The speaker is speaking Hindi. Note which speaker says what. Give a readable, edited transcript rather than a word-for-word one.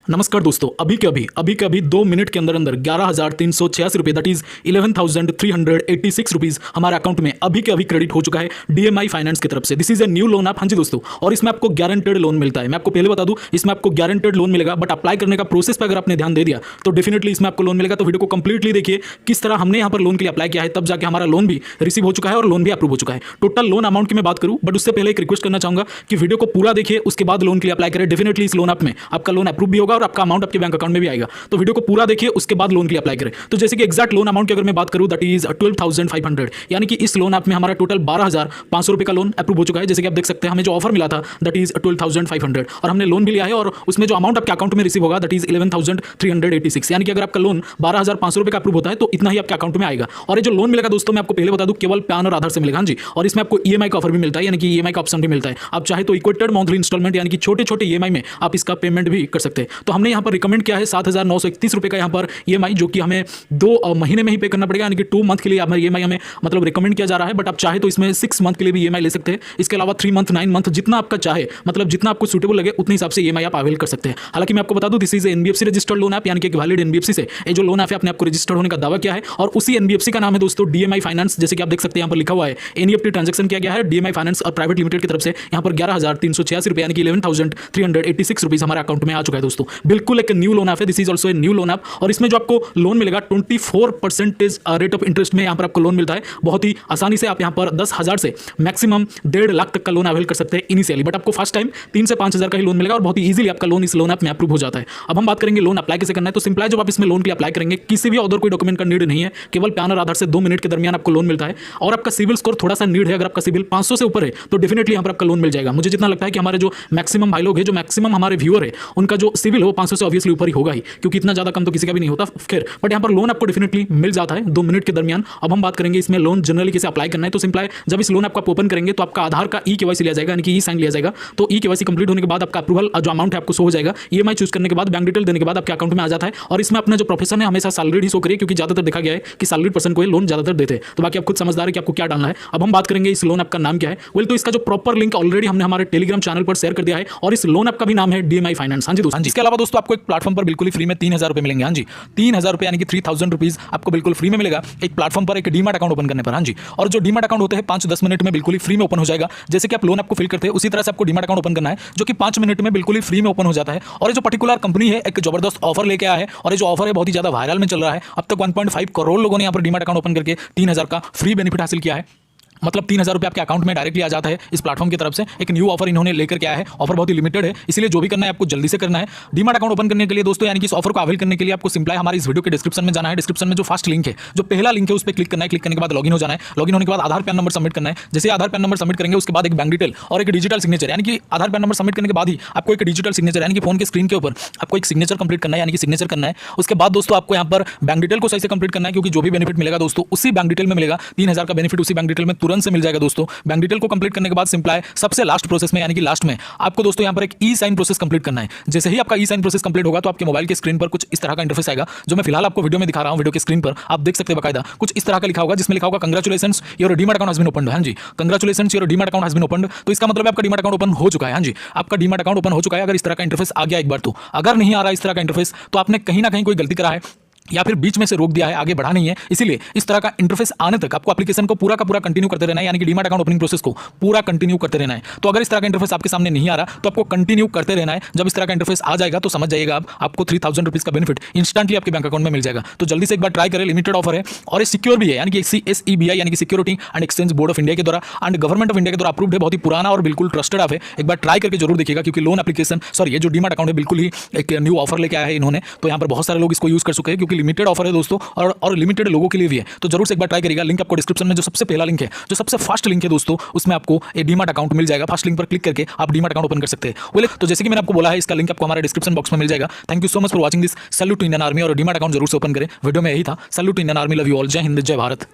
Speaker 1: नमस्कार दोस्तों, अभी के अभी 2 मिनट के अंदर अंदर 11,386 रुपये दैट इज 11,386 रुपीज़ हमारे अकाउंट में अभी के अभी क्रेडिट हो चुका है डीएमआई फाइनेंस की तरफ से। This is a new loan app. हाँ जी दोस्तों, और इसमें आपको गारंटेड लोन मिलता है। मैं आपको पहले बता दूं, इसमें आपको गारंटेड लोन मिलेगा, बट अप्लाई करने का प्रोसेस पर अगर आपने ध्यान दे दिया तो डेफिनेटली इसमें आपको लोन मिलेगा। तो वीडियो को कंप्लीटली देखिए किस तरह हमने यहाँ पर लोन के लिए अप्लाई किया है, तब जाके हमारा लोन भी रिसीव हो चुका है और लोन भी अप्रूव हो चुका है। टोटल लोन अमाउंट की मैं बात करूँ, बट उससे पहले एक रिक्वेस्ट करना चाहूंगा कि वीडियो को पूरा देखिए, उसके बाद लोन के लिए अप्लाई करें। डेफिनेटली इस लोन ऐप में आपका लोन अप्रूव भी होगा और आपका अमाउंट आपके बैंक अकाउंट में भी आएगा। तो वीडियो को पूरा देखिए, उसके बाद लोन के लिए अप्लाई करें। तो जैसे कि एक्जैक्ट लोन अमाउंट की अगर मैं बात करूं दैट इज 12,500, यानी कि इस लोन ऐप में हमारा टोटल 12,500 रुपए का लोन अप्रूव हो चुका है। जैसे कि आप देख सकते हैं, हमें जो ऑफर मिला था दैट इज 12,500 और हमने लोन भी लिया है और उसमें जो अमाउंट आपके अकाउंट में रिसीव होगा दैट इज 11,386, यानी कि अगर आपका लोन 12,500 रुपए का अप्रूव होता है तो इतना ही आपके अकाउंट में आएगा। और ये जो लोन मिलेगा दोस्तों, मैं आपको पहले बता दूं, केवल पैन और आधार से मिलेगा। हाँ जी, और इसमें आपको ईएमआई का ऑफर भी मिलता है, यानी कि ईएमआई का ऑप्शन भी मिलता है। आप चाहे तो इक्वेटेड मंथली इंस्टॉलमेंट यानी कि छोटे छोटे ईएमआई में आप इसका पेमेंट भी कर सकते हैं। तो हमने यहाँ पर रिकमेंड किया है 7,931 रुपए का यहाँ पर ईएमआई, जो कि हमें 2 महीने में ही पे करना पड़ेगा, यानी कि 2 मंथ के लिए हमारे ईएमआई हमें मतलब रिकमेंड किया जा रहा है। बट आप चाहे तो इसमें 6 मंथ के लिए भी ईएमआई ले सकते हैं। इसके अलावा 3 मंथ, 9 मंथ, जितना आपका चाहे, मतलब जितना आपको सूटेबल लगे उतने हिसाब से ईएमआई आप अवेल कर सकते हैं। हालांकि मैं आपको बता दूं, this is NBFC registered loan app, यानी कि वैलिड एनबीएफसी से ये जो लोन ऐप है आपने आपको रजिस्टर्ड होने का दावा किया है और उसी एनबीएफसी का नाम है दोस्तों डीएमआई फाइनेंस। जैसे कि आप देख सकते हैं यहाँ पर लिखा हुआ है एनईएफटी ट्रांजैक्शन किया गया है डीएमआई फाइनेंस और प्राइवेट लिमिटेड की तरफ से। यहाँ पर 11,386 रुपये यानी कि 11,386 रुपीज हमारे अकाउंट में आ चुका है दोस्तों। बिल्कुल एक न्यू लोन ऐप है, this is also a new loan app. और इसमें जो आपको लोन मिलेगा 24% रेट ऑफ इंटरेस्ट में यहाँ पर आपको लोन मिलता है। बहुत ही आसानी से आप यहाँ पर 10,000 से मैक्सिमम 1.5 लाख तक का लोन अवेल कर सकते हैं इनिशियली, बट आपको फर्स्ट टाइम 3 से 5,000 का ही लोन मिलेगा और बहुत ही इजीली आपका लोन इस लोन ऐप में अप्रूव हो जाता है। अब हम बात करेंगे लोन अप्लाई कैसे करना है। तो सिंपल है, जब आप इसमें लोन के लिए अप्लाई करेंगे, किसी भी अदर कोई डॉक्यूमेंट का नीड नहीं है, केवल पैन और आधार से 2 मिनट के दरमियान आपको लोन मिलता है। और आपका सिविल स्कोर थोड़ा सा नीड है, अगर आपका सिविल 500 से ऊपर है तो डेफिनेटली यहाँ पर आपका लोन मिल जाएगा। मुझे जितना लगता है कि हमारे जो मैक्सिमम भाई लोग हैं, जो मैक्सिमम हमारे व्यूअर है, उनका जो सिविल हो 500 से ऑब्वियसली ऊपर ही होगा ही, क्योंकि इतना ज्यादा कम तो किसी का भी नहीं होता खैर। बट यहाँ पर लोन आपको डेफिनेटली मिल जाता है 2 मिनट के दरमियान। अब हम बात करेंगे इसमें लोन जनरली कैसे अप्लाई करना है। तो सिंपल है, जब इस लोन आपको ओपन करेंगे तो आपका आधार का ई-केवाईसी लिया जाएगा, यानी कि ई साइन लिया जाएगा। तो ई-केवाईसी कंप्लीट होने के बाद आपका अप्रूवल जो अमाउंट है आपको शो हो जाएगा। ईएमआई चूज करने के बाद बैंक डिटेल देने के बाद आपके अकाउंट में आ जाता है। और इसमें अपना जो प्रोफेशन है हमेशा सैलरीड ही शो करिए, क्योंकि ज्यादातर देखा गया है कि सैलरीड पर्सन को ये लोन ज्यादातर देते हैं। तो बाकी आप खुद समझदार है कि आपको क्या डालना है। अब हम बात करेंगे इस लोन ऐप का नाम क्या है। वेल, तो इसका जो प्रॉपर लिंक ऑलरेडी हमने हमारे टेलीग्राम चैनल पर शेयर कर दिया है और इस लोन ऐप का भी नाम है डीएमआई फाइनेंस। हाँ जी दोस्तों, इसके अलावा दोस्तों आपको एक प्लेटफॉर्म पर बिल्कुल फ्री में 3,000 रुपए मिलेंगे। हाँ जी, 3,000 रुपए यानी कि 3,000 रुपीज आपको बिल्कुल फ्री में मिलेगा एक प्लेटफॉर्म पर, एक डीमैट अकाउंट ओपन करने पर। हाँ जी, और जो डीमैट अकाउंट होते हैं 5-10 मिनट में बिल्कुल ही फ्री में ओपन हो जाएगा। जैसे कि आप लोन आपको फिल करते हैं उसी तरह से आपको डीमैट अकाउंट ओपन करना है, जो कि 5 मिनट में बिल्कुल ही फ्री में ओपन हो जाता है। और ये जो पर्टिकुलर कंपनी है एक जबरदस्त ऑफर लेके आया है और ये जो ऑफर है बहुत ही ज्यादा वायरल में चल रहा है। अब तक 1.5 करोड़ लोगों ने यहाँ पर डीमैट अकाउंट ओपन करके 3,000 का फ्री बेनिफिट हासिल किया है। मतलब 3,000 रुपये आपके अकाउंट में डायरेक्टली आ जाता है इस प्लेटफॉर्म की तरफ से। एक न्यू ऑफर इन्होंने लेकर के आया है, ऑफर बहुत ही लिमिटेड है, इसलिए जो भी करना है आपको जल्दी से करना है। डीमैट अकाउंट ओपन करने के लिए दोस्तों, यानी कि इस ऑफर को अवेल करने के लिए आपको सिंपल है हमारे इस वीडियो के डिस्क्रिप्शन में जाना है। डिस्क्रिप्शन में जो फर्स्ट लिंक है, जो पहला लिंक है, उस पर क्लिक करना है। क्लिक करने के बाद लॉगिन हो जाना है। लॉगिन होने के बाद आधार पैन नंबर सबमिट करना है। जैसे आधार पैन नंबर सबमिट करेंगे उसके बाद एक बैंक डिटेल और एक डिजिटल सिग्नेचर, यानी कि आधार पैन नंबर सबमिट करने के बाद ही आपको एक डिजिटल सिग्नेचर, यानी कि फोन के स्क्रीन के ऊपर आपको एक सिग्नेचर कंप्लीट करना है, यानी कि सिग्नेचर करना है। उसके बाद दोस्तों आपको यहाँ पर बैंक डिटेल को सही से कंप्लीट करना है, क्योंकि जो भी बेनिफिट मिलेगा दोस्तों उसी बैंक डिटेल में मिलेगा। 3,000 का बेनिफिट उसी बैंक डिटेल में तुरंत से मिल जाएगा दोस्तों। बैंक डिटेल को कंप्लीट करने के बाद सिंपल है सबसे लास्ट प्रोसेस में, यानी कि लास्ट में आपको दोस्तों यहाँ पर एक ई साइन प्रोसेस कंप्लीट करना है। जैसे ही आपका ई साइन प्रोसेस कंप्लीट होगा तो आपके मोबाइल के स्क्रीन पर कुछ इस तरह का इंटरफेस आएगा, जो मैं फिलहाल आपको वीडियो में दिखा रहा हूं। वीडियो के स्क्रीन पर आप देख सकते हैं बकायदा कुछ इस तरह का लिखा होगा, जिसमें लिखा होगा congratulations your demat account has been opened. हाँ जी, congratulations your demat account has been opened. तो इसका मतलब आपका डीमैट अकाउंट ओपन हो चुका है। हाँ जी, आपका डीमैट अकाउंट ओपन हो चुका है। अगर इस तरह का इंटरफेस आ गया एक बार तो, अगर नहीं आ रहा इस तरह का इंटरफेस तो आपने कहीं ना कहीं कोई गलती करा है या फिर बीच में से रोक दिया है, आगे बढ़ा नहीं है। इसीलिए इस तरह का इंटरफेस आने तक आपको एप्लीकेशन को पूरा का पूरा कंटिन्यू करते रहना है, यानी कि डीमैट अकाउंट ओपनिंग प्रोसेस को पूरा कंटिन्यू करते रहना है। तो अगर इस तरह का इंटरफेस आपके सामने नहीं आ रहा तो आपको कंटिन्यू करते रहना है। जब इस तरह का इंटरफेस आ जाएगा तो समझ जाइएगा आपको 3,000 रुपीज का बेनिफिट इंस्टेंटली आपके बैंक अकाउंट में मिल जाएगा। तो जल्दी से एक बार ट्राई करें, लिमिटेड ऑफर है और ये सिक्योर भी है, यानी कि SEBI यानी कि security and exchange board of India के द्वारा एंड गवर्नमेंट ऑफ इंडिया के द्वारा अप्रूव्ड है। बहुत ही पुराना और बिल्कुल ट्रस्टेड ऐप है। एक बार ट्राई करके जरूर देखिएगा, क्योंकि लोन एप्लीकेशन ये जो डीमैट अकाउंट है बिल्कुल ही एक न्यू ऑफर लेके आया है इन्होंने। तो यहाँ पर बहुत सारे लोग इसको यूज कर चुके हैं, क्योंकि लिमिटेड ऑफर है दोस्तों और लिमिटेड लोगों के लिए भी है। तो जरूर से एक बार ट्राई करिएगा। लिंक आपको डिस्क्रिप्शन में जो सबसे पहला लिंक है, जो सबसे फर्स्ट लिंक है दोस्तों, उसमें आपको एक डीमैट अकाउंट मिल जाएगा। फर्स्ट लिंक पर क्लिक करके आप डीमैट अकाउंट ओपन कर सकते हैं। बोले तो जैसे कि मैंने आपको बोला है, इसका लिंक आपको हमारे डिस्क्रिप्शन बॉक्स में मिल जाएगा। Thank you so much for watching this. Salute to Indian army और डीमैट अकाउंट जरूर से ओपन करें। वीडियो में यही था। Salute to Indian army, love you all. जय हिंद, जय भारत।